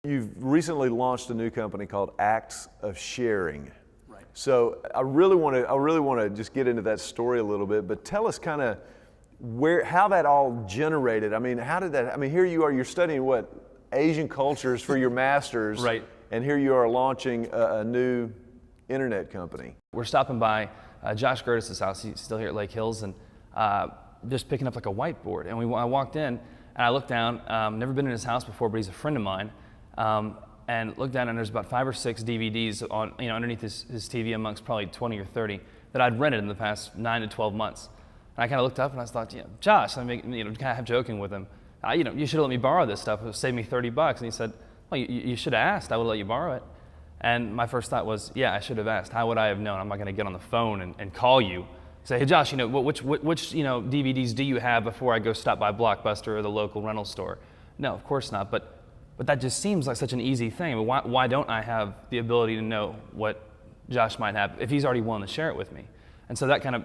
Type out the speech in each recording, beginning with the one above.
You've recently launched a new company called Acts of Sharing. Right. So I really want to just get into that story a little bit, but tell us kind of how that all generated. I mean, how did that? I mean, here you are, you're studying what, Asian cultures for your master's, Right. And here you are launching a new internet company. We're stopping by Josh Gertis' house. He's still here at Lake Hills, and just picking up like a whiteboard. And I walked in and I looked down. Never been in his house before, but he's a friend of mine. And looked down, and there's about 5 or 6 DVDs on, underneath his TV, amongst probably 20 or 30 that I'd rented in the past 9 to 12 months. And I kind of looked up and I thought, Josh, kind of joking with him, you should have let me borrow this stuff. It would save me $30. And he said, well, you should have asked. I would let you borrow it. And my first thought was, yeah, I should have asked. How would I have known? I'm not going to get on the phone and call you, say, hey, Josh, which DVDs do you have before I go stop by Blockbuster or the local rental store? No, of course not. But that just seems like such an easy thing. I mean, why don't I have the ability to know what Josh might have if he's already willing to share it with me? And so that kind of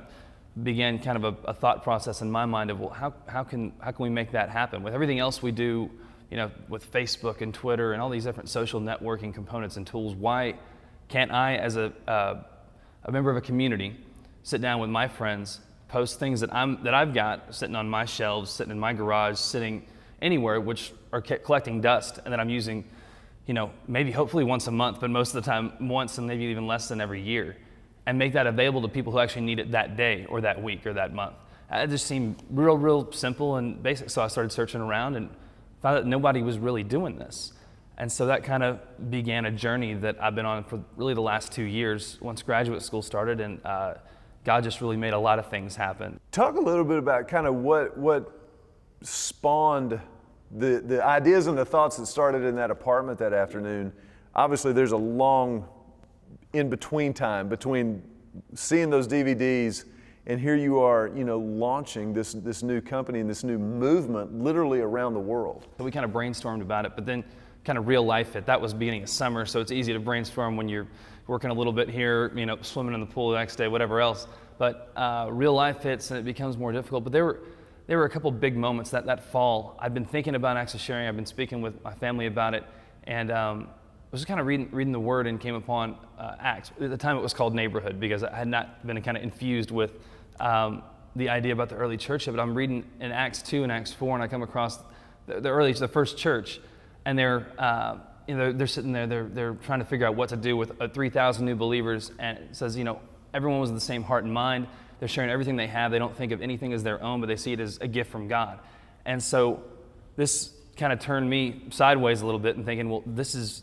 began kind of a thought process in my mind of, well, how can we make that happen? With everything else we do, with Facebook and Twitter and all these different social networking components and tools, why can't I, as a member of a community, sit down with my friends, post things that I've got sitting on my shelves, sitting in my garage, sitting anywhere, which are collecting dust, and that I'm using, maybe hopefully once a month, but most of the time once, and maybe even less than every year, and make that available to people who actually need it that day or that week or that month. It just seemed real simple and basic. So I started searching around and found that nobody was really doing this. And so that kind of began a journey that I've been on for really the last 2 years once graduate school started, and God just really made a lot of things happen. Talk a little bit about kind of what spawned the ideas and the thoughts that started in that apartment that afternoon. Obviously, there's a long in-between time between seeing those DVDs and here you are, launching this new company and this new movement literally around the world. So we kind of brainstormed about it, but then kind of real life it. That was beginning of summer, so it's easy to brainstorm when you're working a little bit here, swimming in the pool the next day, whatever else. But real life hits and it becomes more difficult. But there were a couple big moments that fall. I've been thinking about Acts of Sharing. I've been speaking with my family about it, and I was just kind of reading the Word and came upon Acts. At the time it was called Neighborhood because I had not been kind of infused with the idea about the early church. But I'm reading in Acts 2 and Acts 4, and I come across the first church, and they're sitting there, they're trying to figure out what to do with 3,000 new believers, and it says, everyone was of the same heart and mind. They're sharing everything they have. They don't think of anything as their own, but they see it as a gift from God. And so this kind of turned me sideways a little bit and thinking, well, this is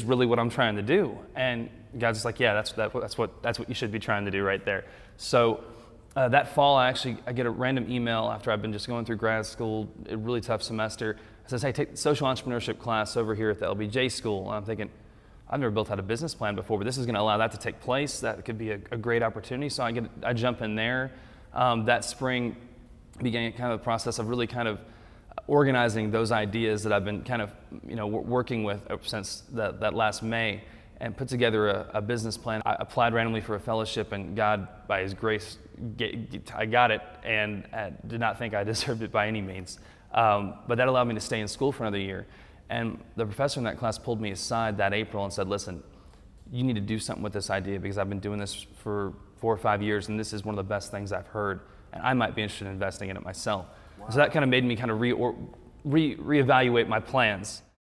really what I'm trying to do. And God's just like, yeah, that's what you should be trying to do right there. So that fall, I get a random email after I've been just going through grad school, a really tough semester. It says, hey, take the social entrepreneurship class over here at the LBJ school. And I'm thinking, I've never built out a business plan before, but this is going to allow that to take place. That could be a great opportunity. So I jump in there. That spring began kind of the process of really kind of organizing those ideas that I've been kind of working with since that last May, and put together a business plan. I applied randomly for a fellowship, and God, by His grace, I got it, and did not think I deserved it by any means. But that allowed me to stay in school for another year. And the professor in that class pulled me aside that April and said, listen, you need to do something with this idea because I've been doing this for 4 or 5 years, and this is one of the best things I've heard, and I might be interested in investing in it myself. Wow. So that kind of made me kind of reevaluate my plans.